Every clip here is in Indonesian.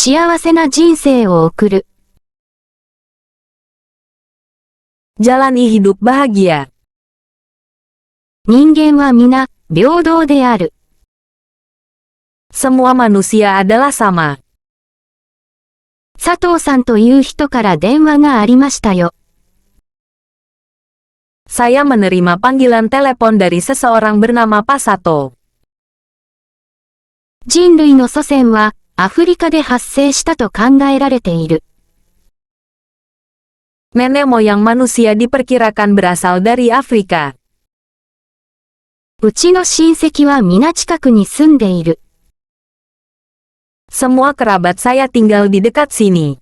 幸せな人生を送る。Jalani hidup bahagia. 人間は皆、平等である。Semua manusia adalah sama. 佐藤さんという人から電話がありましたよ。Saya menerima panggilan telepon dari seseorang bernama Pak Sato. 人類の祖先は、アフリカで発生したと考えられている。Nenek moyang manusia diperkirakan berasal dari Afrika. うちの親戚は皆近くに住んでいる。Semua kerabat saya tinggal di dekat sini.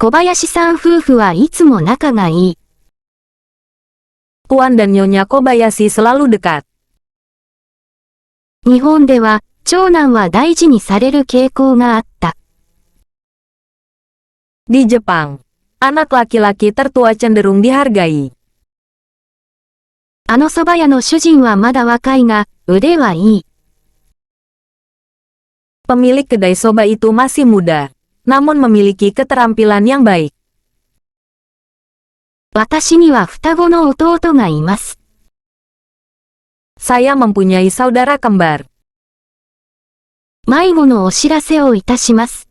小林さん夫婦はいつも仲がいい。Tuan dan Nyonya Kobayashi selalu dekat. 日本では、長男は大事にされる傾向があった。Di Jepang, anak laki-laki tertua cenderung dihargai. あの蕎麦屋の主人はまだ若いが、腕はいい。Pemilik kedai soba itu masih muda, namun memiliki keterampilan yang baik. 私には双子の弟がいます。Saya mempunyai saudara kembar. 迷子のお知らせをいたします。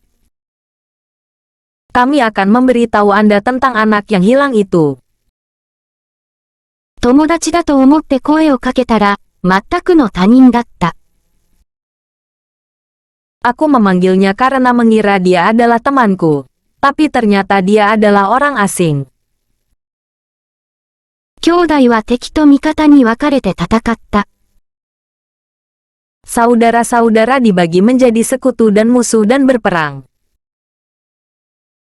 Kami akan memberitahu Anda tentang anak yang hilang itu. 友達だと思って声をかけたら、全くの他人だった。Aku memanggilnya karena mengira dia adalah temanku, tapi ternyata dia adalah orang asing. 兄弟は敵と味方に分かれて戦った。Saudara-saudara dibagi menjadi sekutu dan musuh dan berperang.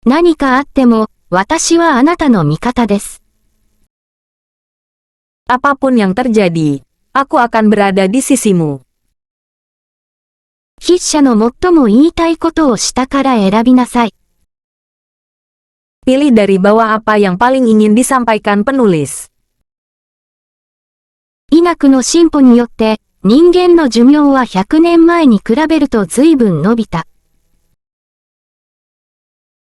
何かあっても、私はあなたの味方です。Apapun yang terjadi, aku akan berada di sisimu. 筆者の最も言いたいことを下から選びなさい。Pilih dari bawah apa yang paling ingin disampaikan penulis. 医学の進歩によって、人間の寿命は100年前に比べると随分伸びた。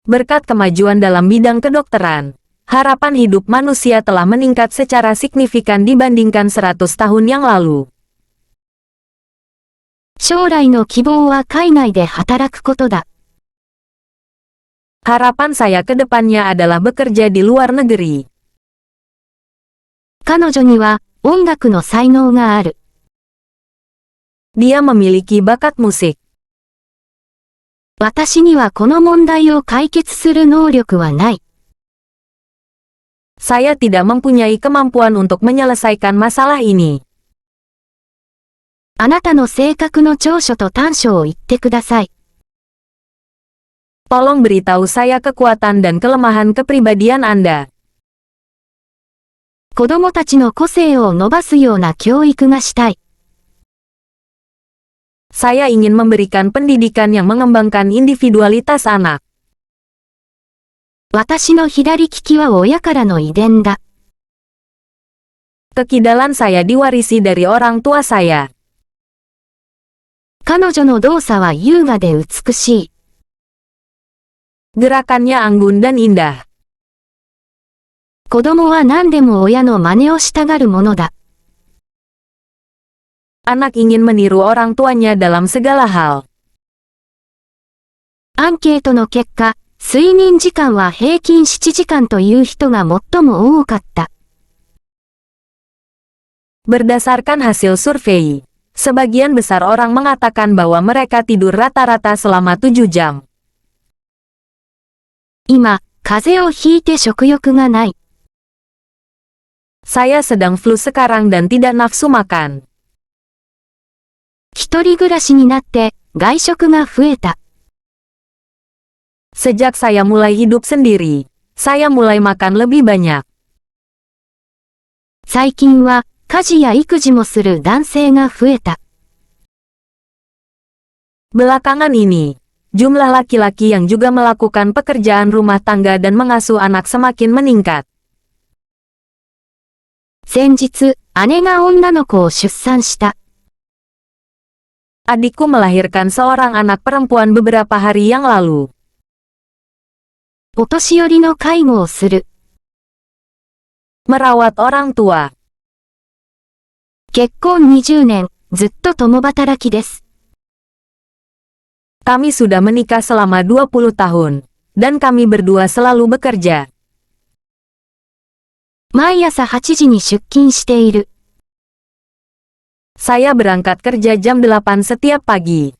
Berkat kemajuan dalam bidang kedokteran, harapan hidup manusia telah meningkat secara signifikan dibandingkan 100 tahun yang lalu. 将来の希望は海外で働くことだ。Harapan saya ke depannya adalah bekerja di luar negeri. 彼女には音楽の才能がある。Dia memiliki bakat musik. 私にはこの問題を解決する能力はない。Saya tidak mempunyai kemampuan untuk menyelesaikan masalah ini. あなたの性格の長所と短所を言ってください。Tolong beritahu saya kekuatan dan kelemahan kepribadian Anda. 子供たちの個性を伸ばすような教育がしたい。Saya ingin memberikan pendidikan yang mengembangkan individualitas anak. 私の左利きは親からの遺伝だ。Kekidalan saya diwarisi dari orang tua saya. 彼女の動作は優雅で美しい。Gerakannya anggun dan indah. 子供は何でも親の真似をしたがるものだ。Anak ingin meniru orang tuanya dalam segala hal. アンケートの結果、睡眠時間は平均7時間という人が最も多かった。Berdasarkan hasil survei, sebagian besar orang mengatakan bahwa mereka tidur rata-rata selama 7 jam. 今、風邪をひいて食欲がない。Saya sedang flu sekarang dan tidak nafsu makan. 一人暮らしになって、外食が増えた。Sejak saya mulai hidup sendiri, saya mulai makan lebih banyak. 最近は、家事や育児もする男性が増えた。Belakangan ini, jumlah laki-laki yang juga melakukan pekerjaan rumah tangga dan mengasuh anak semakin meningkat. 先日、姉が女の子を出産した。Adikku melahirkan seorang anak perempuan beberapa hari yang lalu. お年寄りの介護をする。Merawat orang tua. 結婚20年、ずっと共働きです。Kami sudah menikah selama 20 tahun, dan kami berdua selalu bekerja. 毎朝8時に出勤している。Saya berangkat kerja jam 8 setiap pagi.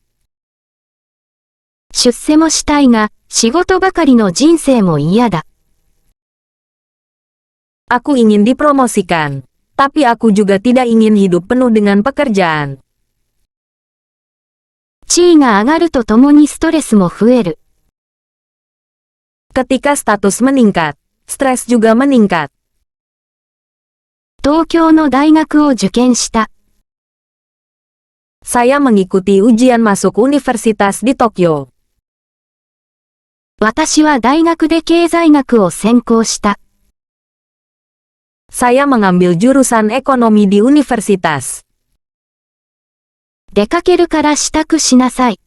出世もしたいが、仕事ばかりの人生も嫌だ。Aku ingin dipromosikan, tapi aku juga tidak ingin hidup penuh dengan pekerjaan. 地位が上がるとともにストレスも増える。Ketika status meningkat, stres juga meningkat. 東京の大学を受験した。Saya mengikuti ujian masuk universitas di Tokyo. 私は大学で経済学を専攻した。Saya mengambil jurusan ekonomi di universitas. 出かけるから支度しなさい。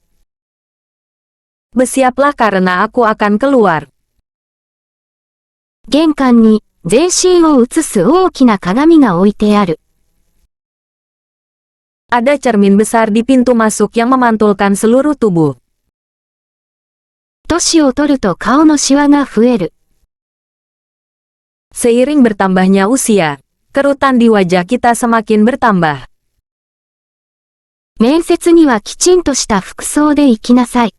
Bersiaplah karena aku akan keluar. 玄関に全身を映す大きな鏡が置いてある。Ada cermin besar di pintu masuk yang memantulkan seluruh tubuh. 年を取ると顔のシワが増える。Seiring bertambahnya usia, kerutan di wajah kita semakin bertambah. 面接にはきちんとした服装で行きなさい。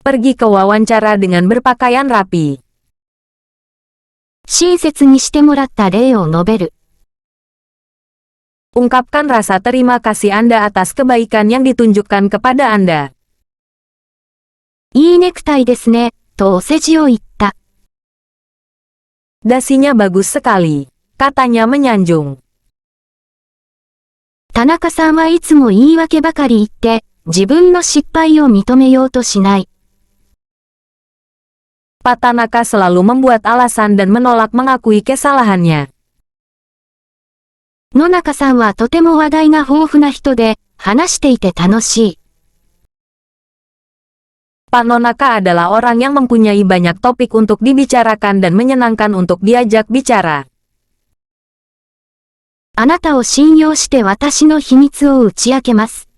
Pergi ke wawancara dengan berpakaian rapi. 親切にしてもらった礼を述べる。Ungkapkan rasa terima kasih Anda atas kebaikan yang ditunjukkan kepada Anda. いいネクタイですね、とお世辞を言った。Dasinya bagus sekali, katanya menyanjung. 田中さんはいつも言い訳ばかり言って、自分の失敗を認めようとしない。Pak Tanaka selalu membuat alasan dan menolak mengakui kesalahannya. 野中さんはとても話題が豊富な人で、話していて楽しい。Pak Nonaka adalah orang yang mempunyai banyak topik untuk dibicarakan dan menyenangkan untuk diajak bicara. あなたを信用して私の秘密を打ち明けます。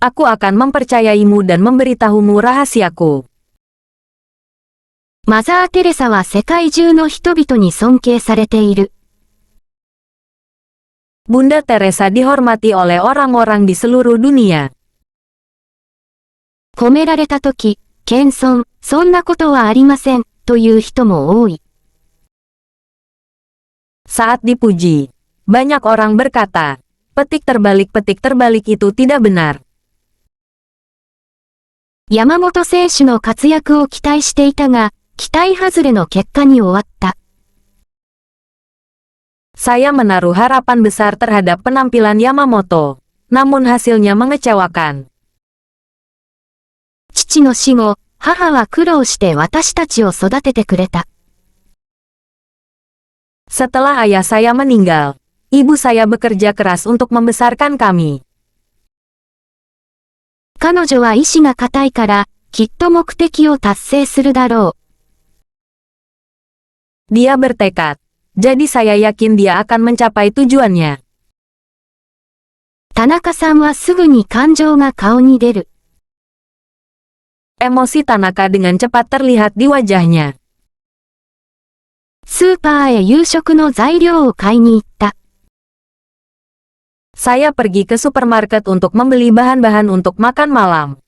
Aku akan mempercayaimu dan memberitahumu rahasiaku. マザー・テレサは世界中の人々に尊敬されている。Bunda Teresa dihormati oleh orang-orang di seluruh dunia. 褒められたとき、謙遜、そんなことはありません、という人も多い。Saat dipuji, banyak orang berkata, petik terbalik itu tidak benar. 山本選手の活躍を期待していたが、期待外れの結果に終わった。Saya menaruh harapan besar terhadap penampilan Yamamoto, namun hasilnya mengecewakan. 父の死後、母は苦労して私たちを育ててくれた。Setelah ayah saya meninggal, ibu saya bekerja keras untuk membesarkan kami. 彼女は意志が固いから、きっと目的を達成するだろう。Dia bertekad, jadi saya yakin dia akan mencapai tujuannya. 田中さんはすぐに感情が顔に出る。Emosi Tanaka dengan cepat terlihat di wajahnya. スーパーへ夕食の材料を買いに行った。Saya pergi ke supermarket untuk membeli bahan-bahan untuk makan malam.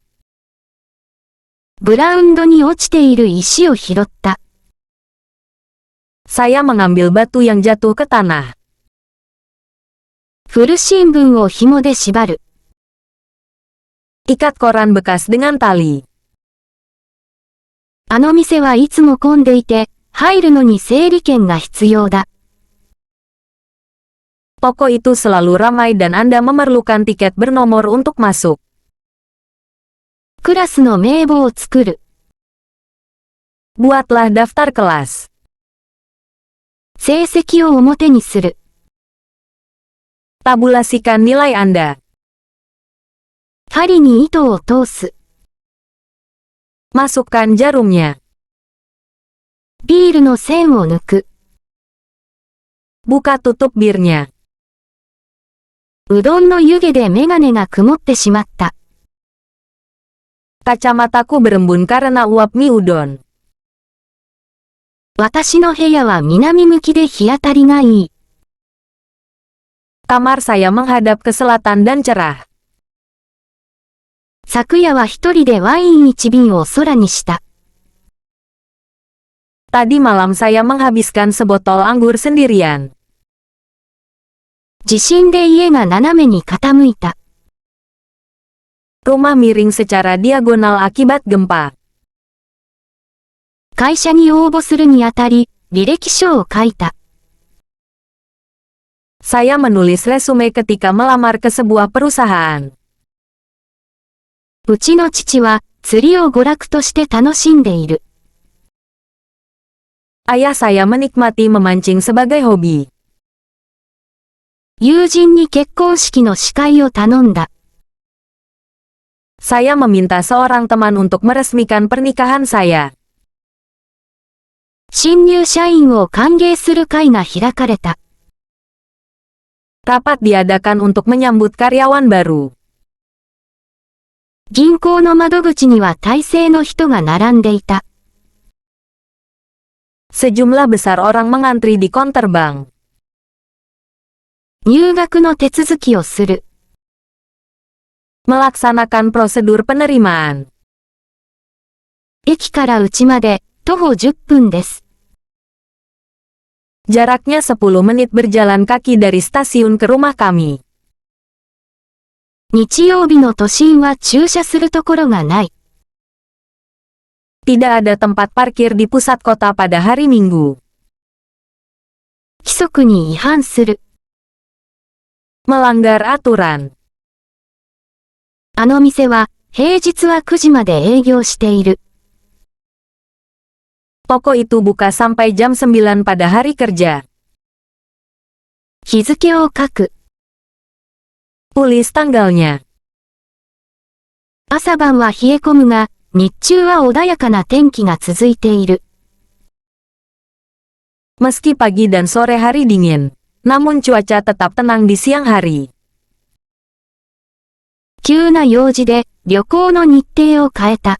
グラウンドに落ちている石を拾った。Saya mengambil batu yang jatuh ke tanah. 古新聞を紐で縛る。Ikat koran bekas dengan tali. あの店はいつも混んでいて、入るのに整理券が必要だ。Toko itu selalu ramai dan Anda memerlukan tiket bernomor untuk masuk. クラスの名簿を作る。Buatlah daftar kelas. 成績を表にする。Tabulasikan nilai Anda. 針に糸を通す。 Masukkan jarumnya. ビールの栓を抜く。 Buka tutup birnya. うどんの湯気でメガネが曇ってしまった。 Kacamataku berembun karena uap mie udon. 私の部屋は南向きで日当たりがいい。 Kamar saya menghadap ke selatan dan cerah. 昨夜は一人でワイン1瓶を空にした。 Tadi malam saya menghabiskan sebotol anggur sendirian. 地震で家が斜めに傾いた。 Rumah miring secara diagonal akibat gempa. 会社に応募するにあたり、履歴書を書いた。 Saya menulis resume ketika melamar ke sebuah perusahaan. うちの父は釣りを娯楽として楽しんでいる。 Ayah saya menikmati memancing sebagai hobi. 友人に結婚式の司会を頼んだ。 Saya meminta seorang teman untuk meresmikan pernikahan saya. 新入社員を歓迎する会が開かれた。 Rapat diadakan untuk menyambut karyawan baru. 銀行の窓口には大勢の人が並んでいた。 Sejumlah besar orang mengantri di konter bank. 入学の手続きをする。 Melaksanakan prosedur penerimaan. 駅から家まで徒歩10分です。 Jaraknya 10 menit berjalan kaki dari stasiun ke rumah kami. 日曜日の都心は駐車するところがない。 Tidak ada tempat parkir di pusat kota pada hari Minggu. 規則に違反する。 Melanggar aturan. あの店は平日は9時まで営業している。 Toko itu buka sampai jam 9 pada hari kerja. 日付を書く。 Tulis tanggalnya. 朝晩は冷え込むが、日中は穏やかな天気が続いている。 Meski pagi dan sore hari dingin, namun cuaca tetap tenang di siang hari. 急な用事で旅行の日程を変えた。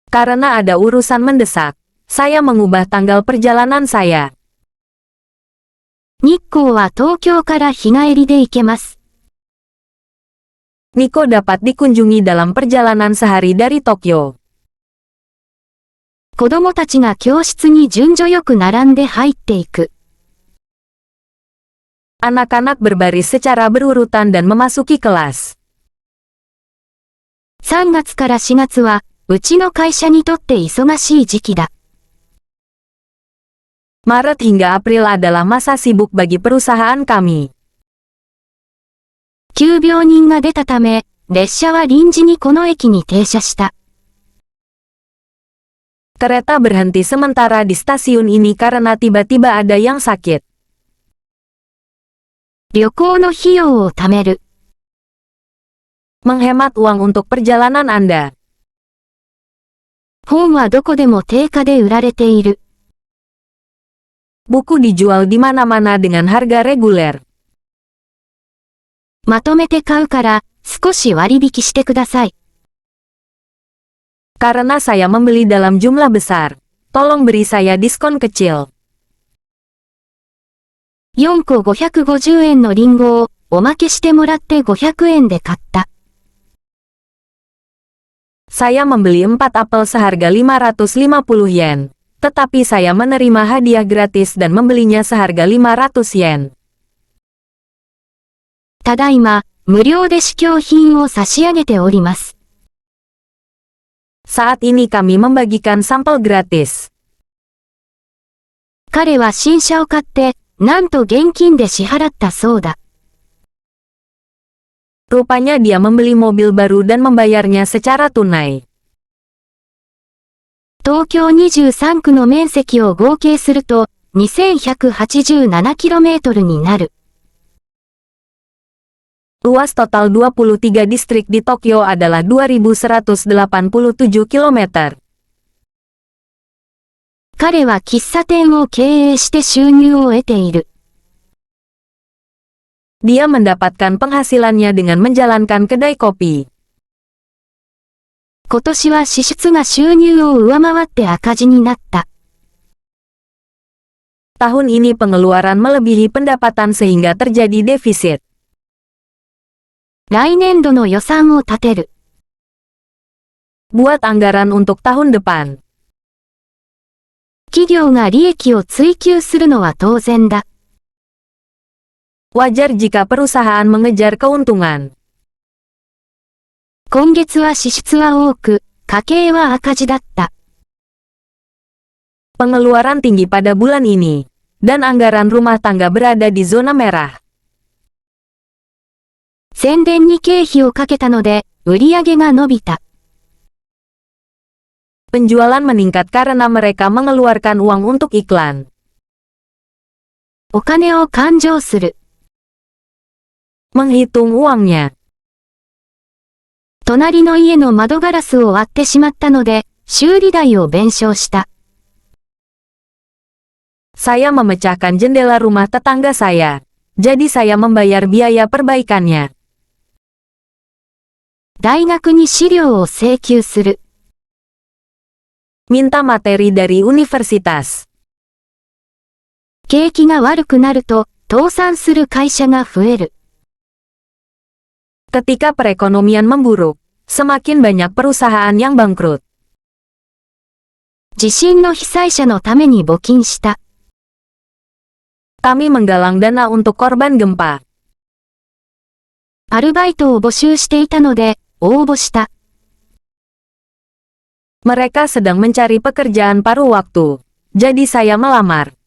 Karena ada urusan mendesak, saya mengubah tanggal perjalanan saya. 日光は東京から日帰りで行けます。 Nikko dapat dikunjungi dalam perjalanan sehari dari Tokyo. 子供たちが教室に順序よく並んで入っていく。 Anak-anak berbaris secara berurutan dan memasuki kelas. 3月から4月は、うちの会社にとって忙しい時期だ。 Maret hingga April adalah masa sibuk bagi perusahaan kami. 急病人が出たため、列車は臨時にこの駅に停車した。 Kereta berhenti sementara di stasiun ini karena tiba-tiba ada yang sakit. 旅行の費用を貯める。 Menghemat uang untuk perjalanan Anda. 本はどこでも定価で売られている。 Buku dijual di mana-mana dengan harga reguler. まとめて買うから、少し割引してください。 Karena saya membeli dalam jumlah besar, tolong beri saya diskon kecil. 4個550円のリンゴを、おまけしてもらって500円で買った。 Saya membeli 4 apel seharga 550 yen. Tetapi saya menerima hadiah gratis dan membelinya seharga 500 yen. ただいま、無料で試供品を差し上げております。 Saat ini kami membagikan sampel gratis. 彼は新車を買って、なんと現金で支払ったそうだ。 Rupanya dia membeli mobil baru dan membayarnya secara tunai. 東京23区の面積を合計すると、2187km になる。Luas total 23 distrik di Tokyo adalah 2.187 km. 彼は喫茶店を経営して収入を得ている。Dia mendapatkan penghasilannya dengan menjalankan kedai kopi. 今年は支出が収入を上回って赤字になった。Tahun ini pengeluaran melebihi pendapatan sehingga terjadi defisit. 来年度の予算を立てる。Buat anggaran untuk tahun depan. 企業が利益を追求するのは当然だ。Wajar jika perusahaan mengejar keuntungan. 今月は支出は多く、家計は赤字だった。Pengeluaran tinggi pada bulan ini, dan anggaran rumah tangga berada di zona merah. 宣伝に経費をかけたので、売り上げが伸びた。Penjualan meningkat karena mereka mengeluarkan uang untuk iklan. お金を勘定する。Menghitung uangnya. 隣の家の窓ガラスを割ってしまったので、修理代を弁償した。Saya memecahkan jendela rumah tetangga saya. Jadi saya membayar biaya perbaikannya. 大学に資料を請求する。Minta materi dari universitas. 景気が悪くなると、倒産する会社が増える。Ketika perekonomian memburuk, semakin banyak perusahaan yang bangkrut. 地震の被災者のために募金した。Kami menggalang dana untuk korban gempa. アルバイトを募集していたので、応募した。Mereka sedang mencari pekerjaan paruh waktu. Jadi saya melamar.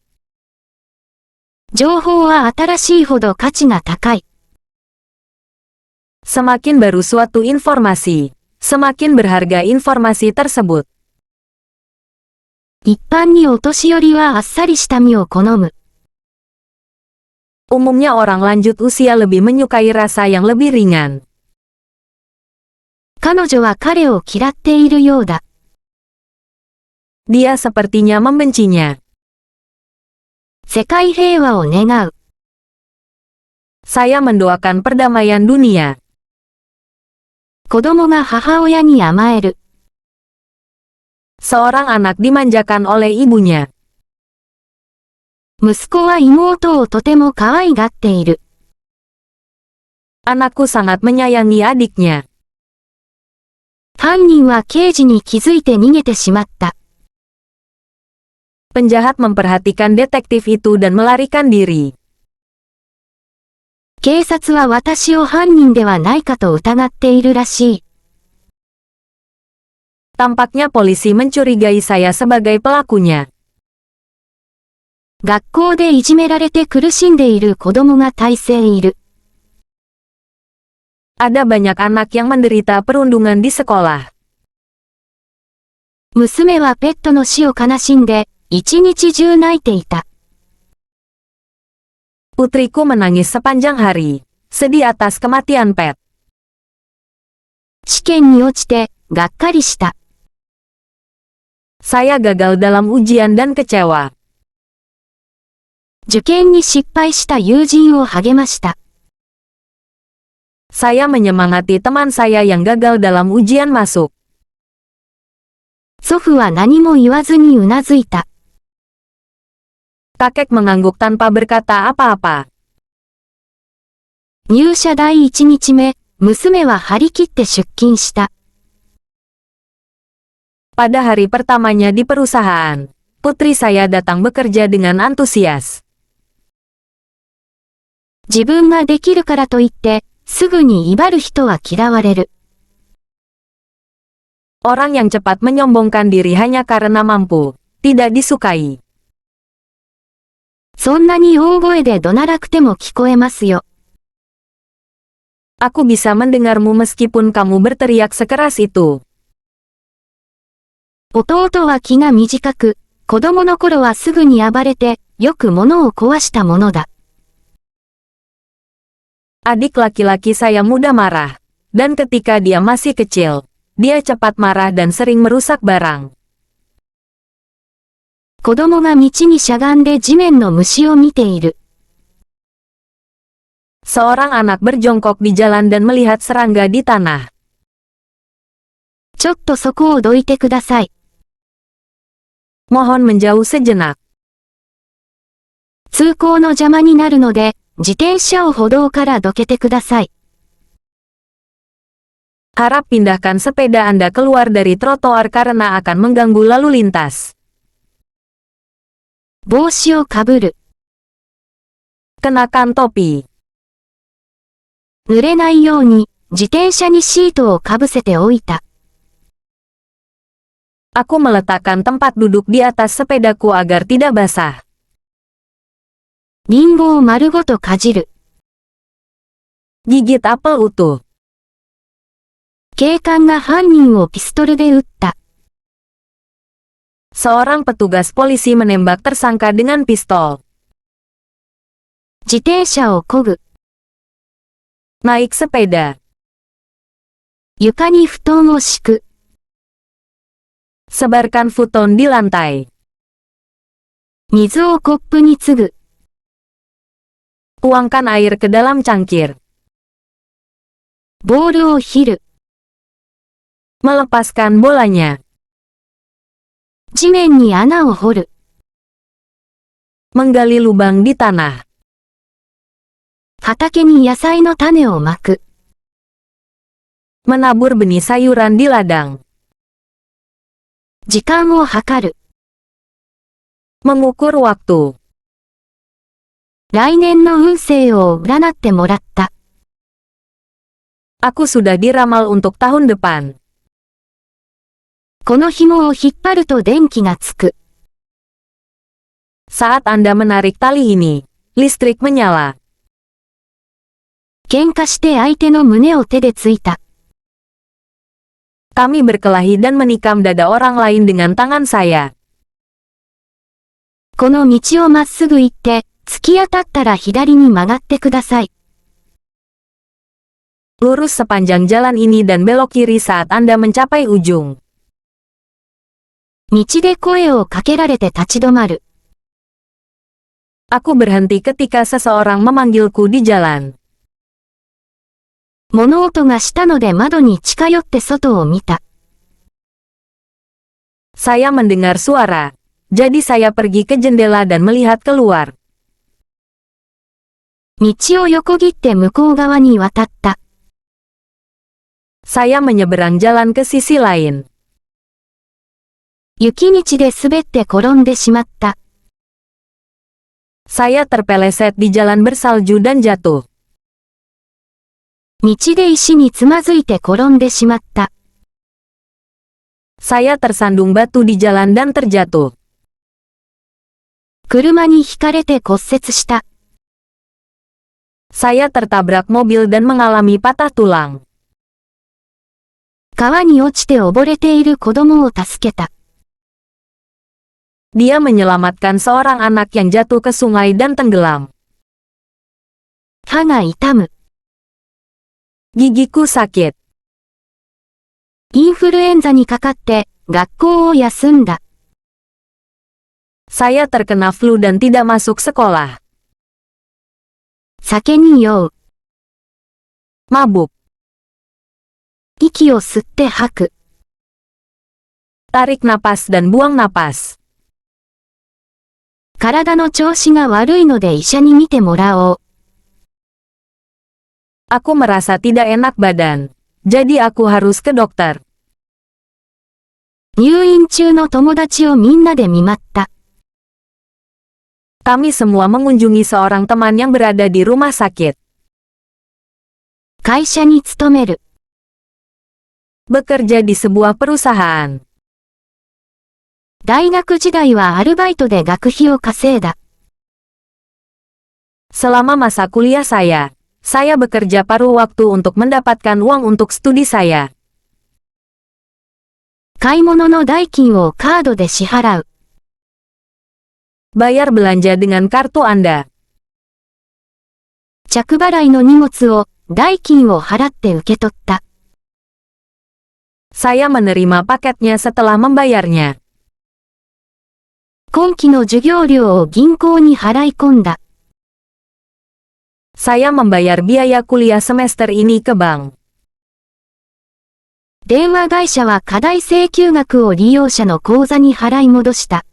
情報は新しいほど価値が高い。Semakin baru suatu informasi, semakin berharga informasi tersebut. 一般にお年寄りはあっさりした実を好む。Umumnya orang lanjut usia lebih menyukai rasa yang lebih ringan. 彼女は彼を嫌っているようだ。Dia sepertinya membencinya. 世界平和を願う。Saya mendoakan perdamaian dunia. 子供が母親に甘える。Seorang anak dimanjakan oleh ibunya. 息子は妹をとても可愛がっている。Anakku sangat menyayangi adiknya. 犯人は刑事に気づいて逃げてしまった。Penjahat memperhatikan detektif itu dan melarikan diri. 警察は私を犯人ではないかと疑っているらしい。Tampaknya polisi mencurigai saya sebagai pelakunya. 学校でいじめられて苦しんでいる子供が大勢いる。Ada banyak anak yang menderita perundungan di sekolah. 娘はペットの死を悲しんで、一日中泣いていた。Putriku menangis sepanjang hari, sedih atas kematian pet. 試験に落ちて、がっかりした。Saya gagal dalam ujian dan kecewa. 受験に失敗した友人を励ました。Saya menyemangati teman saya yang gagal dalam ujian masuk. 祖父は何も言わずにうなずいた。Kakek mengangguk tanpa berkata apa-apa. 入社第1日目、娘は張り切って出勤した。Pada hari pertamanya di perusahaan, putri saya datang bekerja dengan antusias. 自分ができるからといって、すぐに威張る人は嫌われる。Orang yang cepat menyombongkan diri hanya karena mampu, tidak disukai. そんなに大声で怒鳴らくても聞こえますよ。Aku bisa mendengarmu meskipun kamu berteriak sekeras itu. 弟は気が短く、子供の頃はすぐに暴れて、よく物を壊したものだ。Adik laki-laki saya mudah marah. Dan ketika dia masih kecil, dia cepat marah dan sering merusak barang. 子供が道にしゃがんで地面の虫を見ている。Seorang anak berjongkok di jalan dan melihat serangga di tanah. ちょっとそこをどいてください。Mohon menjauh sejenak. 通行の邪魔になるので、自転車を歩道からどけてください。Harap pindahkan sepeda Anda keluar dari trotoar karena akan mengganggu lalu lintas. 帽子をかぶる。 Kenakan topi. 濡れないように、自転車にシートをかぶせておいた。Aku meletakkan tempat duduk di atas sepedaku agar tidak basah. リンゴを丸ごとかじる。 Gigit apel utuh. 警官が犯人をピストルで撃った。 Seorang petugas polisi menembak tersangka dengan pistol. 自転車を漕ぐ。 Naik sepeda. 床に布団を敷く。 Sebarkan futon di lantai. 水をコップに注ぐ。 Tuangkan air ke dalam cangkir. ボールを拾る。 Melepaskan bolanya. 地面に穴を掘る。 Menggali lubang di tanah. 畑に野菜の種をまく。 Menabur benih sayuran di ladang. 時間を計る。 Mengukur waktu. 来年の運勢を占ってもらった。 Aku sudah diramal untuk tahun depan. この紐を引っ張ると電気がつく。 Saat Anda menarik tali ini, listrik menyala. 喧嘩して相手の胸を手でついた。 Kami berkelahi dan menikam dada orang lain dengan tangan saya. この道をまっすぐ行って、突き当たったら左に曲がってください。 Lurus sepanjang jalan ini dan belok kiri saat Anda mencapai ujung. 道で声をかけられて立ち止まる。 Aku berhenti ketika seseorang memanggilku di jalan. 物音がしたので窓に近寄って外を見た。 Saya mendengar suara. Jadi saya pergi ke jendela dan melihat keluar. 道を横切って向こう側に渡った。 Saya menyeberang jalan ke sisi lain. 雪道で滑って転んでしまった。 Saya terpeleset di jalan bersalju dan jatuh. 道で石につまずいて転んでしまった。 Saya tersandung batu di jalan dan terjatuh. 車にひかれて骨折した。 Saya tertabrak mobil dan mengalami patah tulang. 川に落ちて溺れている子供を助けた。 Dia menyelamatkan seorang anak yang jatuh ke sungai dan tenggelam. 歯が痛む。 Gigiku sakit. インフルエンザにかかって学校を休んだ。 Saya terkena flu dan tidak masuk sekolah. 酒に酔う。 Mabuk. 息を吸って吐く。 Tarik napas dan buang napas. 体の調子が悪いので医者に診てもらおう。 Aku merasa tidak enak badan. Jadi aku harus ke dokter. 入院中の友達をみんなで見舞った。 Kami semua mengunjungi seorang teman yang berada di rumah sakit. 会社に勤める。 Bekerja di sebuah perusahaan. 大学時代はアルバイトで学費を稼いだ。 Selama masa kuliah saya bekerja paruh waktu untuk mendapatkan uang untuk studi saya. 買い物の代金をカードで支払う。 Bayar belanja dengan kartu Anda. 着払いの荷物を、代金を払って受け取った。Saya menerima paketnya setelah membayarnya. 今期の授業料を銀行に払い込んだ。Saya membayar biaya kuliah semester ini ke bank. 電話会社は過大請求額を利用者の口座に払い戻した。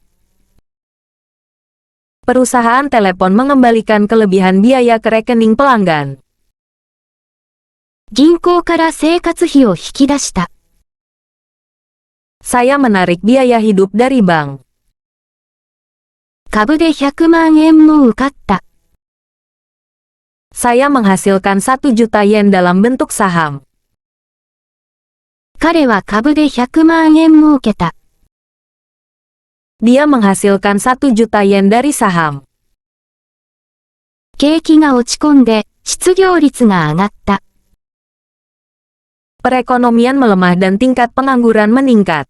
Perusahaan telepon mengembalikan kelebihan biaya ke rekening pelanggan. 銀行から生活費を引き出した。Saya menarik biaya hidup dari bank. 株で100万円も受かった。Saya menghasilkan 1 juta yen dalam bentuk saham. 彼は株で100万円儲けた。Dia menghasilkan 1 juta yen dari saham. 景気が落ち込んで、失業率が上がった。Perekonomian melemah dan tingkat pengangguran meningkat.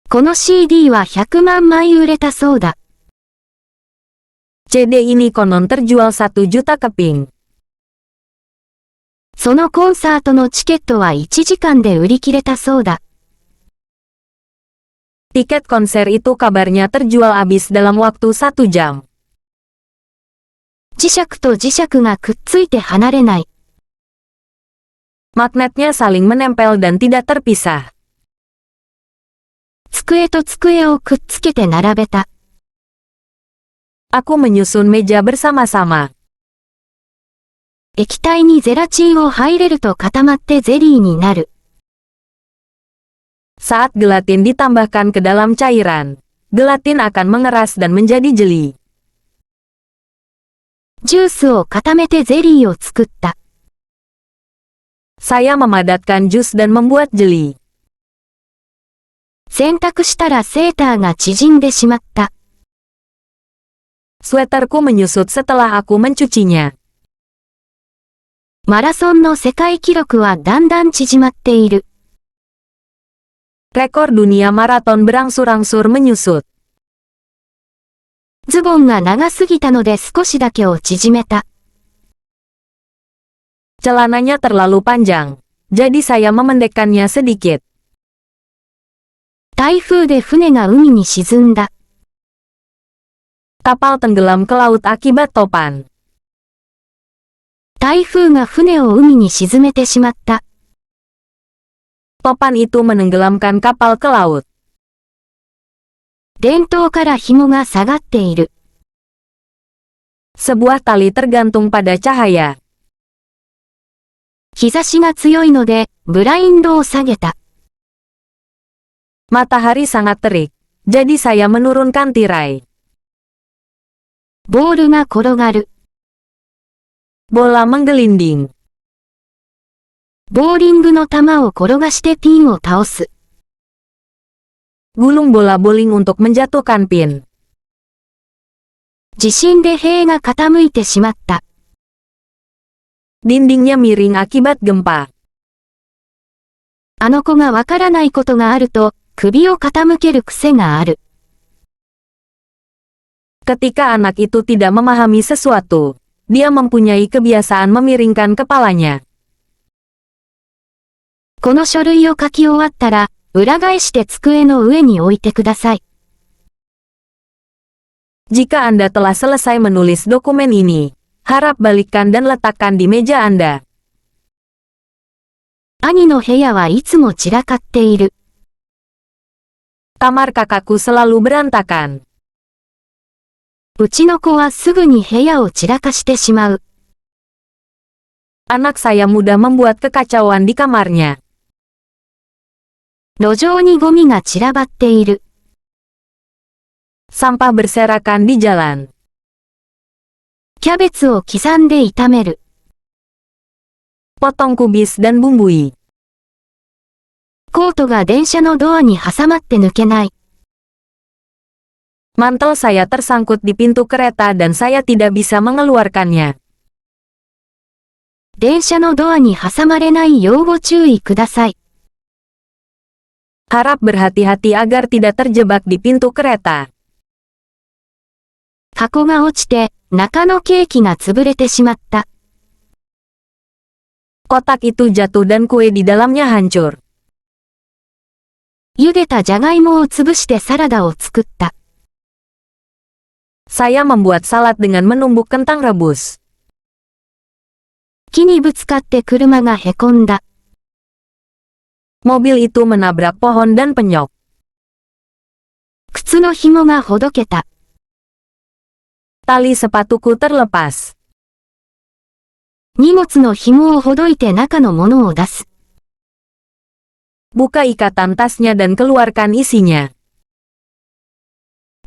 この CD は100万枚売れたそうだ。CD ini konon terjual 1 juta keping. そのコンサートのチケットは1時間で売り切れたそうだ。Tiket konser itu kabarnya terjual habis dalam waktu 1 jam. 磁石と磁石がくっついて離れない。Magnetnya saling menempel dan tidak terpisah. 机と机をくっつけて並べた。Aku menyusun meja bersama-sama. 液体にゼラチンを入れると固まってゼリーになる。Saat gelatin ditambahkan ke dalam cairan, gelatin akan mengeras dan menjadi jeli. ジュースを固めてゼリーを作った。Saya memadatkan jus dan membuat jeli. 洗濯したらセーターが縮んでしまった。Sweaterku menyusut setelah aku mencucinya. マラソンの世界記録はだんだん縮まっている。Rekor dunia maraton berangsur-angsur menyusut. ズボンが長すぎたので少しだけを縮めた。Celananya terlalu panjang, jadi saya memendekkannya sedikit. 台風で船が海に沈んだ。Kapal tenggelam ke laut akibat topan. 台風が船を海に沈めてしまった。Topan itu menenggelamkan kapal ke laut. 電灯から紐が下がっている。Sebuah tali tergantung pada cahaya. 日差しが強いので、ブラインドを下げた。Matahari sangat terik, jadi saya menurunkan tirai. ボールが転がる。Bola menggelinding. ボーリングの球を転がしてピンを倒す。Gulung bola bowling untuk menjatuhkan pin. 地震で塀が傾いてしまった。Dindingnya miring akibat gempa. あの子がわからないことがあると、首を傾ける癖がある。Ketika anak itu tidak memahami sesuatu, dia mempunyai kebiasaan memiringkan kepalanya. この書類を書き終わったら、裏返して机の上に置いてください。Jika Anda telah selesai menulis dokumen ini, harap balikkan dan letakkan di meja Anda. 兄の部屋はいつも散らかっている。Kamar kakakku selalu berantakan. うちの子はすぐに部屋を散らかしてしまう。Anak saya mudah membuat kekacauan di kamarnya. 路上にゴミが散らばっている。Sampah berserakan di jalan. キャベツを刻んで炒める。Potong kubis dan bumbui. コートが電車のドアに挟まって抜けない。Mantel saya tersangkut di pintu kereta dan saya tidak bisa mengeluarkannya. 電車のドアに挟まれないようご注意ください。Harap berhati-hati agar tidak terjebak di pintu kereta. 箱が落ちて、中のケーキが潰れてしまった。Kotak itu jatuh dan kue di dalamnya hancur. 茹でたじゃがいもを潰してサラダを作った。Saya membuat salad dengan menumbuk kentang rebus. 木にぶつかって車がへこんだ。Mobil itu menabrak pohon dan penyok. 靴の紐がほどけた。Tali sepatuku terlepas. 荷物の紐をほどいて中のものを出す。Buka ikatan tasnya dan keluarkan isinya.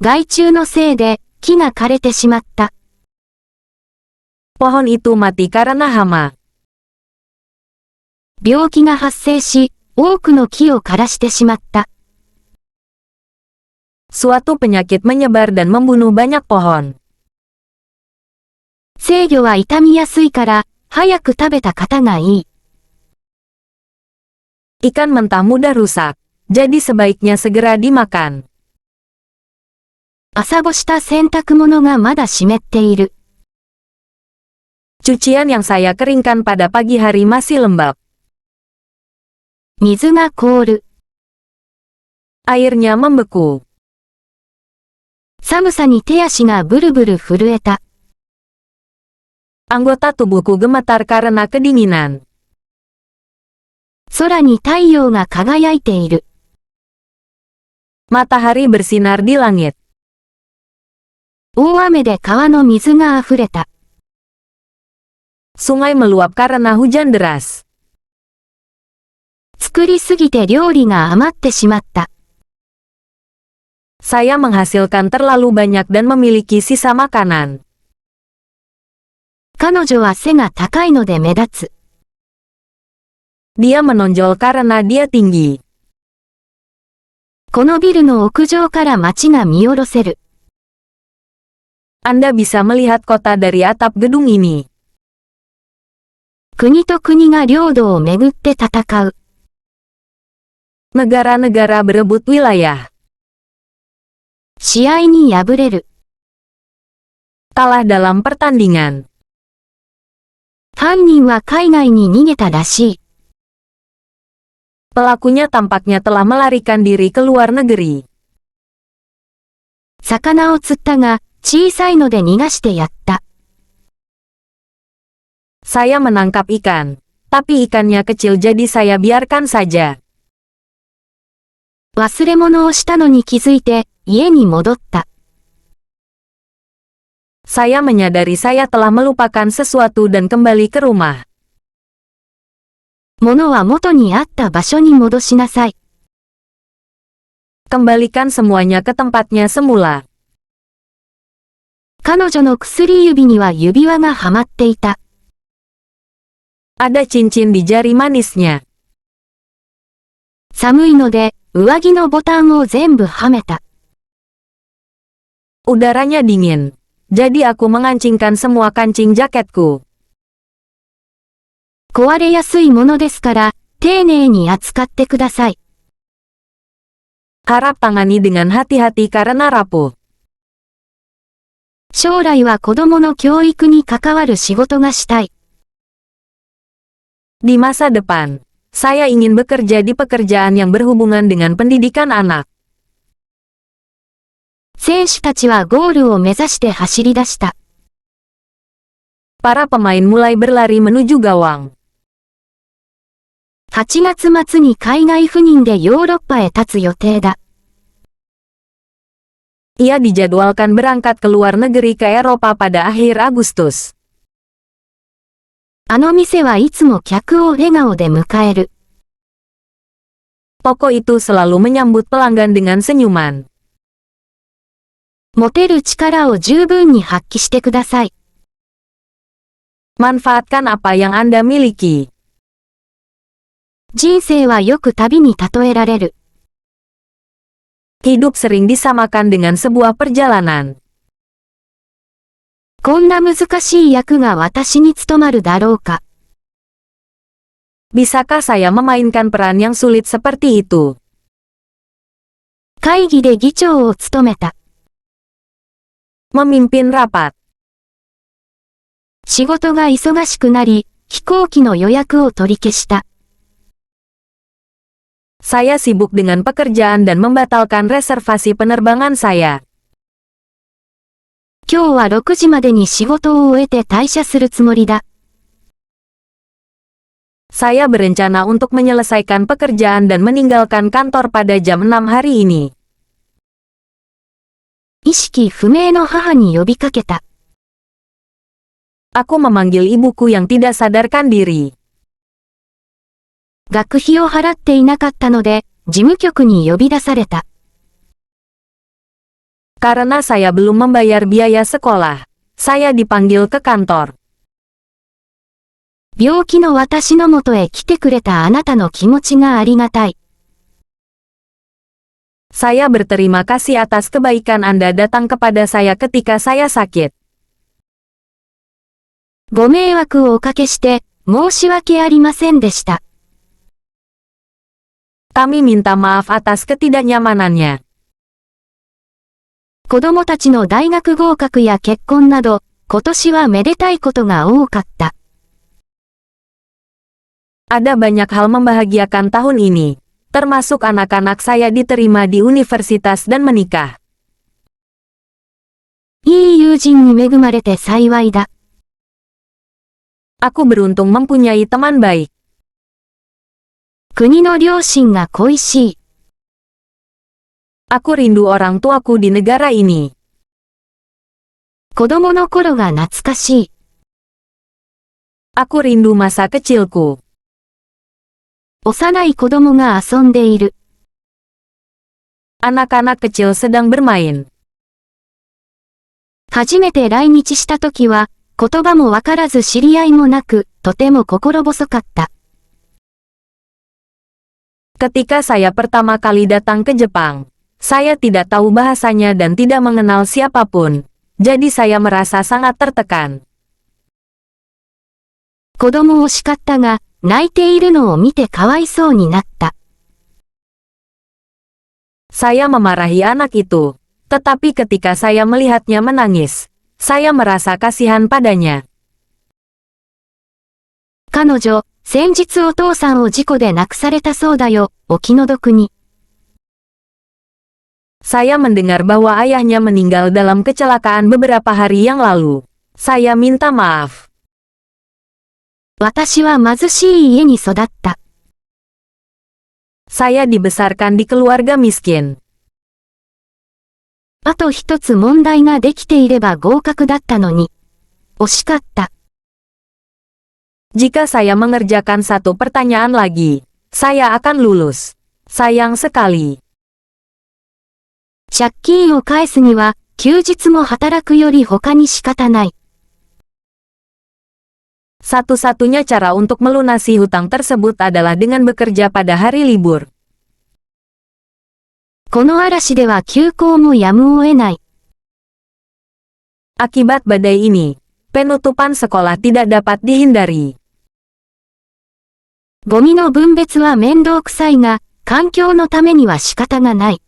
害虫のせいで木が枯れてしまった。Pohon itu mati karena hama. 病気が発生し、多くの木を枯らしてしまった。Suatu penyakit menyebar dan membunuh banyak pohon. 制御は傷みやすいから、早く食べた方がいい。Ikan mentah mudah rusak, jadi sebaiknya segera dimakan. 朝干した洗濯物がまだ湿っている。Cucian yang saya keringkan pada pagi hari masih lembab. 水が凍る。Airnya membeku. 寒さに手足がブルブル震えた。Anggota tubuhku gemetar karena kedinginan. 空に太陽が輝いている。Matahari bersinar di langit. 大雨で川の水が溢れた。Sungai meluap karena hujan deras. 作りすぎて料理が余ってしまった。Saya menghasilkan terlalu banyak dan memiliki sisa makanan. 彼女は背が高いので目立つ。Dia menonjol karena dia tinggi. このビルの屋上から街が見下ろせる。Anda bisa melihat kota dari atap gedung ini. 国と国が領土をめぐって戦う。Negara-negara berebut wilayah. 試合に敗れる。Kalah dalam pertandingan. 犯人は海外に逃げたらしい。Pelakunya tampaknya telah melarikan diri ke luar negeri. 魚を釣ったが、小さいので逃がしてやった。Saya menangkap ikan, tapi ikannya kecil jadi saya biarkan saja. 忘れ物をしたのに気づいて、家に戻った。Saya menyadari saya telah melupakan sesuatu dan kembali ke rumah. 物は元にあった場所に戻しなさい。Kembalikan semuanya ke tempatnya semula. 彼女の薬指には指輪がはまっていた。Ada cincin di jari manisnya. 寒いので、上着のボタンを全部はめた。Udaranya dingin. Jadi aku mengancingkan semua kancing jaketku. 壊れやすいものですから、丁寧に扱ってください。Harap tangani dengan hati-hati karena rapuh. 将来は子供の教育に関わる仕事がしたい。Di masa depan, saya ingin bekerja di pekerjaan yang berhubungan dengan pendidikan anak. 選手たちはゴールを目指して走り出した。Para pemain mulai berlari menuju gawang. 8月末に海外赴任でヨーロッパへ立つ予定だ。Ia dijadwalkan berangkat ke luar negeri ke Eropa pada akhir Agustus. あの店はいつも客を笑顔で迎える。Toko itu selalu menyambut pelanggan dengan senyuman. 持てる力を十分に発揮してください。Manfaatkan apa yang Anda miliki. 人生はよく旅に例えられる。Hidup sering disamakan dengan sebuah perjalanan. こんな難しい役が私に務まるだろうか。Bisakah saya memainkan peran yang sulit seperti itu? 会議で議長を務めた。Memimpin rapat. 仕事が忙しくなり、飛行機の予約を取り消した。Saya sibuk dengan pekerjaan dan membatalkan reservasi penerbangan saya. 今日は6時までに仕事を終えて退社するつもりだ。Saya berencana untuk menyelesaikan pekerjaan dan meninggalkan kantor pada jam 6 hari ini. 意識不明の母に呼びかけた。Aku memanggil ibuku yang tidak sadarkan diri. 学費を払っていなかったので、事務局に呼び出された。Karena saya belum membayar biaya sekolah, saya dipanggil ke kantor. 病気の私のもとへ来てくれたあなたの気持ちがありがたい。Saya berterima kasih atas kebaikan Anda datang kepada saya ketika saya sakit. ご迷惑をおかけして、申し訳ありませんでした。Kami minta maaf atas ketidaknyamanannya. 子供たちの大学合格や結婚など、今年はめでたいことが多かった。Ada banyak hal membahagiakan tahun ini, termasuk anak-anak saya diterima di universitas dan menikah. いい友人に恵まれて幸いだ。Aku beruntung mempunyai teman baik. 国の両親が恋しい。Aku rindu orang tuaku di negara ini. 子供の頃が懐かしい。Aku rindu masa kecilku. 幼い子供が遊んでいる。Anak-anak kecil sedang bermain. 初めて来日した時は、言葉もわからず知り合いもなく、とても心細かった。Ketika saya pertama kali datang ke Jepang, saya tidak tahu bahasanya dan tidak mengenal siapapun, jadi saya merasa sangat tertekan. 子供を叱ったが、泣いているのを見てかわいそうになった。Saya memarahi anak itu, tetapi ketika saya melihatnya menangis, saya merasa kasihan padanya. 彼女、先日お父さんを事故で亡くされたそうだよ、お気の毒に。Saya mendengar bahwa ayahnya meninggal dalam kecelakaan beberapa hari yang lalu. Saya minta maaf. 私は貧しい家に育った。Saya dibesarkan di keluarga miskin. あと一つ問題ができていれば合格だったのに。惜しかった。Jika saya mengerjakan satu pertanyaan lagi, saya akan lulus. Sayang sekali. 借金を返すには、休日も働くより他に仕方ない。Satu-satunya cara untuk melunasi hutang tersebut adalah dengan bekerja pada hari libur. この嵐では休校もやむを得ない。Akibat badai ini, penutupan sekolah tidak dapat dihindari. ゴミの分別は面倒くさいが、環境のためには仕方がない。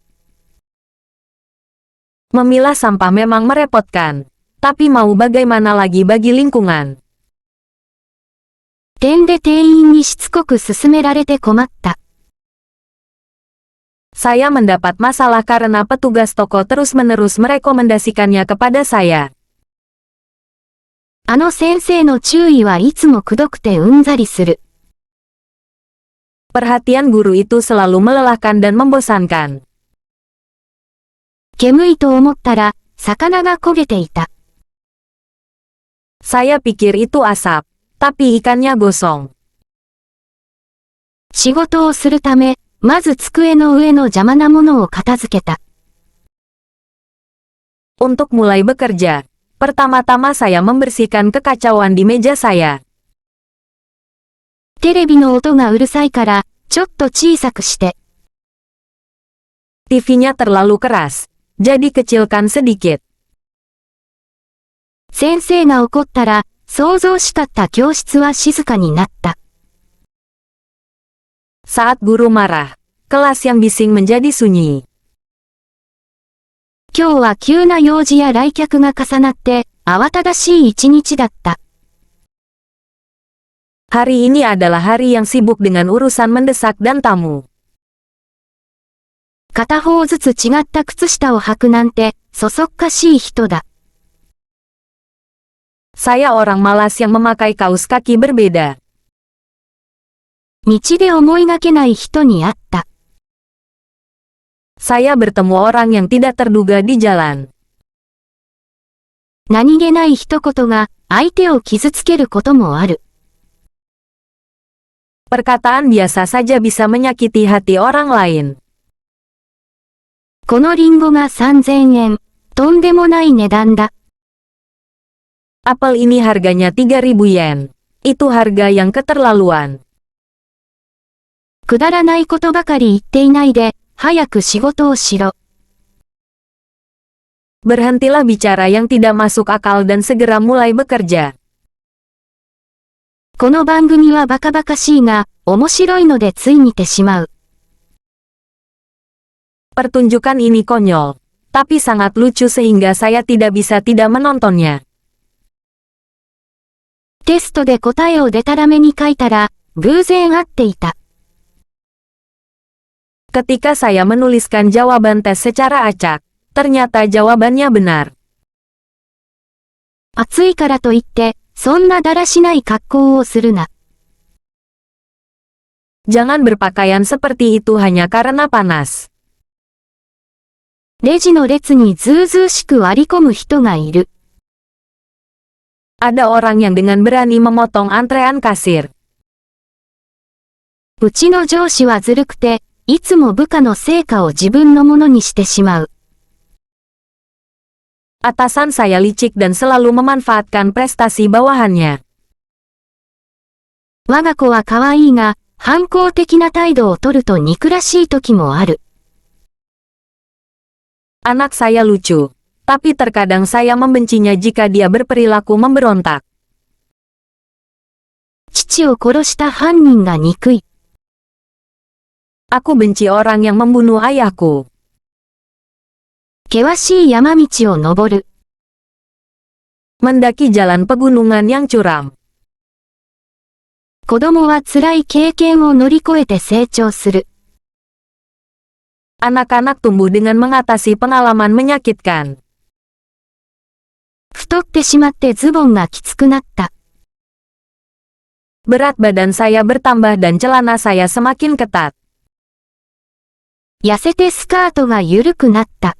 Memilah sampah memang merepotkan, tapi mau bagaimana lagi bagi lingkungan. 点で店員にしつこく勧められて困った。Saya mendapat masalah karena petugas toko terus-menerus merekomendasikannya kepada saya. あの先生の注意はいつもくどくてうんざりする。Perhatian guru itu selalu melelahkan dan membosankan. 煙いと思ったら、魚が焦げていた。Saya pikir itu asap, tapi ikannya gosong. 仕事をするため、まず机の上の邪魔なものを片付けた。Untuk mulai bekerja, pertama-tama saya membersihkan kekacauan di meja saya. テレビの音がうるさいから、ちょっと小さくして。TV-nya terlalu keras, jadi kecilkan sedikit. 先生が怒ったら、騒々しかった教室は静かになった。Saat guru marah, kelas yang bising menjadi sunyi. 今日は急な用事や来客が重なって、慌ただしい一日だった。Hari ini adalah hari yang sibuk dengan urusan mendesak dan tamu. 片方ずつ違った靴下を履くなんて、そそっかしい人だ。Saya orang malas yang memakai kaus kaki berbeda. 道で思いがけない人に会った。Saya bertemu orang yang tidak terduga di jalan. 何気ない一言が相手を傷つけることもある。Perkataan biasa saja bisa menyakiti hati orang lain. このリンゴが3000円。とんでもない値段だ。Apel ini harganya 3.000 yen. Itu harga yang keterlaluan. くだらないことばかり言っていないで、早く仕事をしろ。Berhentilah bicara yang tidak masuk akal dan segera mulai bekerja. この番組はバカバカしいが、面白いのでつい見てしまう。Pertunjukan ini konyol, tapi sangat lucu sehingga saya tidak bisa tidak menontonnya. テストで答えをデタラメに書いたら、偶然合っていた。Ketika saya menuliskan jawaban tes secara acak, ternyata jawabannya benar. 暑いからといって、そんなだらしない格好をするな。Jangan berpakaian seperti itu hanya karena panas. レジの列にずうずうしく割り込む人がいる。Ada orang yang dengan berani memotong antrean kasir. うちの上司はずるくて、いつも部下の成果を自分のものにしてしまう。Atasan saya licik dan selalu memanfaatkan prestasi bawahannya. 我が子は可愛いが、反抗的な態度を取ると憎らしい時もある。Anak saya lucu, tapi terkadang saya membencinya jika dia berperilaku memberontak. 父を殺した犯人が憎い。Aku benci orang yang membunuh ayahku. 険しい山道を登る。Mendaki jalan pegunungan yang curam. 子供は辛い経験を乗り越えて成長する。Anak-anak tumbuh dengan mengatasi pengalaman menyakitkan. 太ってしまってズボンがきつくなった。Berat badan saya bertambah dan celana saya semakin ketat. 痩せてスカートが緩くなった。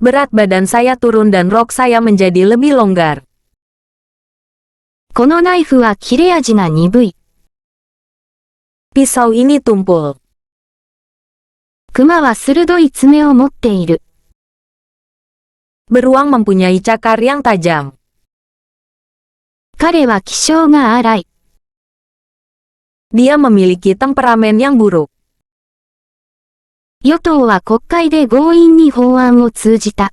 Berat badan saya turun dan rok saya menjadi lebih longgar. このナイフは切れ味が鈍い。Pisau ini tumpul. 熊は鋭い爪を持っている。Beruang mempunyai cakar yang tajam. 彼は気性が荒い。Dia memiliki temperamen yang buruk. 与党は国会で強引に法案を通じた。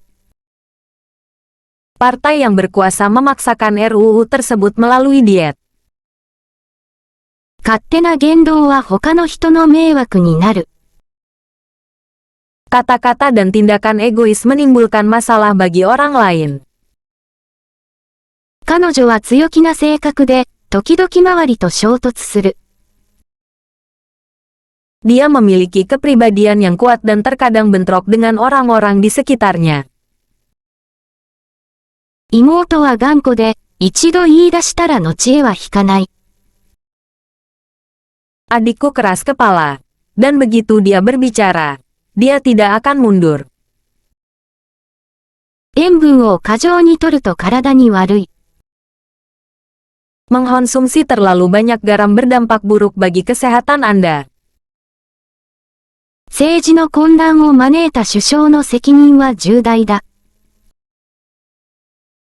Partai yang berkuasa memaksakan RUU tersebut melalui diet. 勝手な言動は他の人の迷惑になる。Kata-kata dan tindakan egois menimbulkan masalah bagi orang lain. 彼女は強気な性格で、時々周りと衝突する。Dia memiliki kepribadian yang kuat dan terkadang bentrok dengan orang-orang di sekitarnya. 妹は頑固で、一度言い出したら後へは引かない。Adikku keras kepala. Dan begitu dia berbicara, dia tidak akan mundur. 塩分を過剰に摂ると体に悪い。Mengkonsumsi terlalu banyak garam berdampak buruk bagi kesehatan Anda. 政治の混乱を招いた首相の責任は重大だ。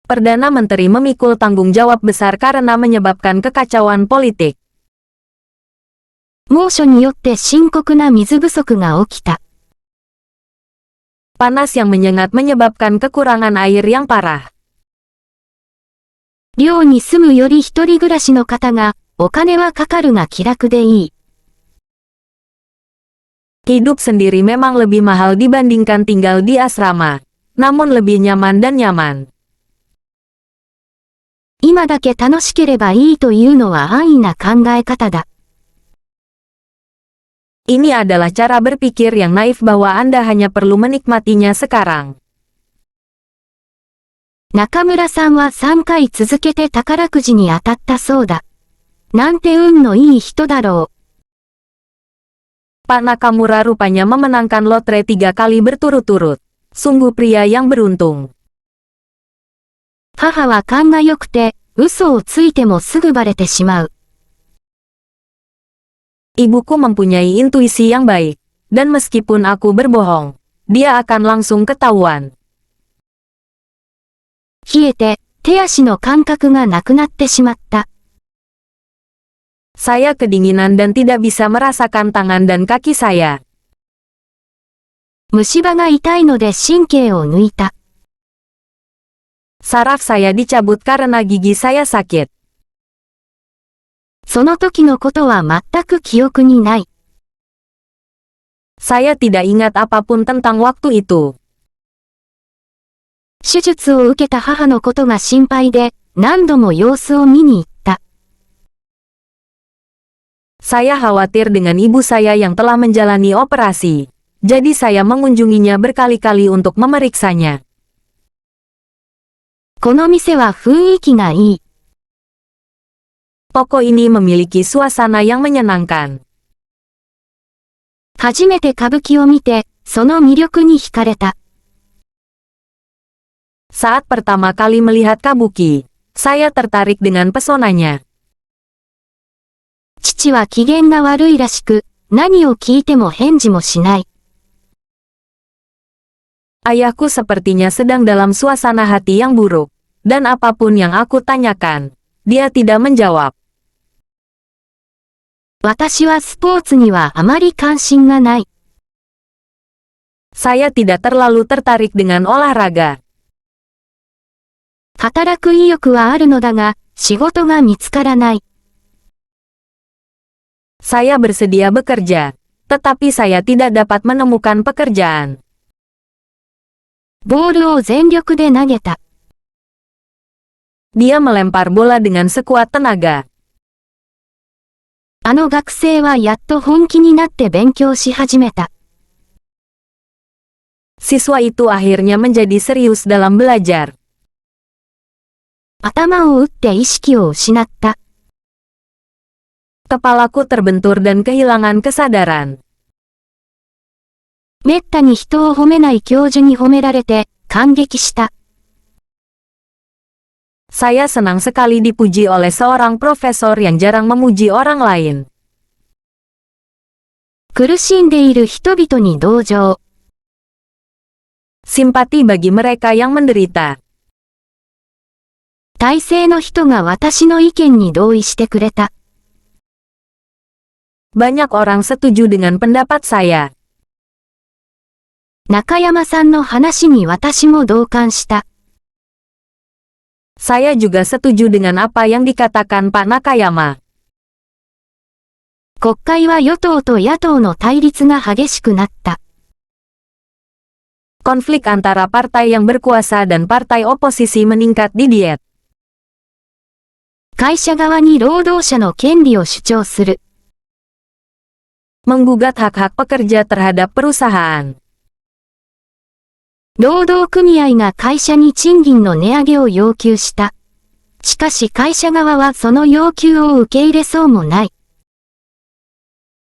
Perdana Menteri memikul tanggung jawab besar karena menyebabkan kekacauan politik. 猛暑によって深刻な水不足が起きた。Panas yang menyengat menyebabkan kekurangan air yang parah. 寮に住むより一人暮らしの方が、お金はかかるが気楽でいい。Hidup sendiri memang lebih mahal dibandingkan tinggal di asrama, namun lebih nyaman dan nyaman. 今だけ楽しければいいというのは安易な考え方だ。Ini adalah cara berpikir yang naif bahwa Anda hanya perlu menikmatinya sekarang. 中村さんは3回続けて宝くじに当たったそうだ。なんて運のいい人だろう。Pak Nakamura rupanya memenangkan lotre 3 kali berturut-turut. Sungguh pria yang beruntung. 母は勘が良くて、嘘をついてもすぐバレてしまう。Ibuku mempunyai intuisi yang baik, dan meskipun aku berbohong, dia akan langsung ketahuan. 冷えて、手足の感覚がなくなってしまった。Saya kedinginan dan tidak bisa merasakan tangan dan kaki saya. 虫歯が痛いので神経を抜いた。Saraf saya dicabut karena gigi saya sakit. その時のことは全く記憶にない。Saya tidak ingat apapun tentang waktu itu. 手術を受けた母のことが心配で、何度も様子を見に行った。Saya khawatir dengan ibu saya yang telah menjalani operasi. Jadi saya mengunjunginya berkali-kali untuk memeriksanya. この店は雰囲気がいい。Toko ini memiliki suasana yang menyenangkan. 初めて歌舞伎を見て、その魅力に惹かれた。Saat pertama kali melihat kabuki, saya tertarik dengan pesonanya. 父は機嫌が悪いらしく、何を聞いても返事もしない。Ayahku sepertinya sedang dalam suasana hati yang buruk, dan apapun yang aku tanyakan, dia tidak menjawab. 私はスポーツにはあまり関心がない。Saya tidak terlalu tertarik dengan olahraga. 働く意欲はあるのだが、仕事が見つからない。Saya bersedia bekerja, tetapi saya tidak dapat menemukan pekerjaan. ボールを全力で投げた。Dia melempar bola dengan sekuat tenaga. あの学生はやっと本気になって勉強し始めた。Siswa itu akhirnya menjadi serius dalam belajar. 頭を打って意識を失った。Kepalaku terbentur dan kehilangan kesadaran. めったに人を褒めない教授に褒められて、感激した。Saya senang sekali dipuji oleh seorang profesor yang jarang memuji orang lain. 苦しんでいる人々に同情。Simpati bagi mereka yang menderita. 大勢の人が私の意見に同意してくれた。Banyak orang setuju dengan pendapat saya. 中山さんの話に私も同感した。Saya juga setuju dengan apa yang dikatakan Pak Nakayama. 国会は与党と野党の対立が激しくなった。Konflik antara partai yang berkuasa dan partai oposisi meningkat di diet. 会社側に労働者の権利を主張する。Menggugat hak-hak pekerja terhadap perusahaan. 労働組合が会社に賃金の値上げを要求した。しかし会社側はその要求を受け入れそうもない。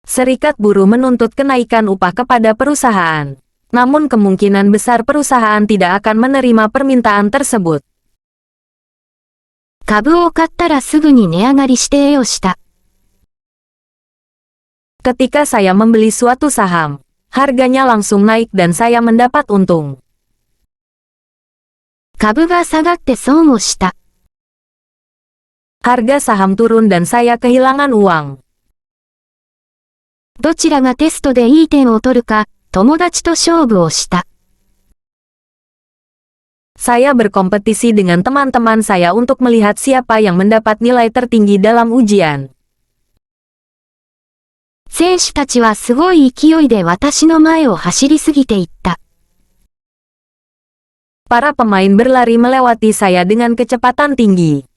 Serikat buruh menuntut kenaikan upah kepada perusahaan. Namun kemungkinan besar perusahaan tidak akan menerima permintaan tersebut. 株を買ったらすぐに値上がりして得をした。Ketika saya membeli suatu saham, harganya langsung naik dan saya mendapat untung. 株が下がって損をした。Harga saham turun dan saya kehilangan uang. どちらがテストでいい点を取るか、友達と勝負をした。Saya berkompetisi dengan teman-teman saya untuk melihat siapa yang mendapat nilai tertinggi dalam ujian. 選手たちはすごい勢いで私の前を走りすぎていった。Para pemain berlari melewati saya dengan kecepatan tinggi.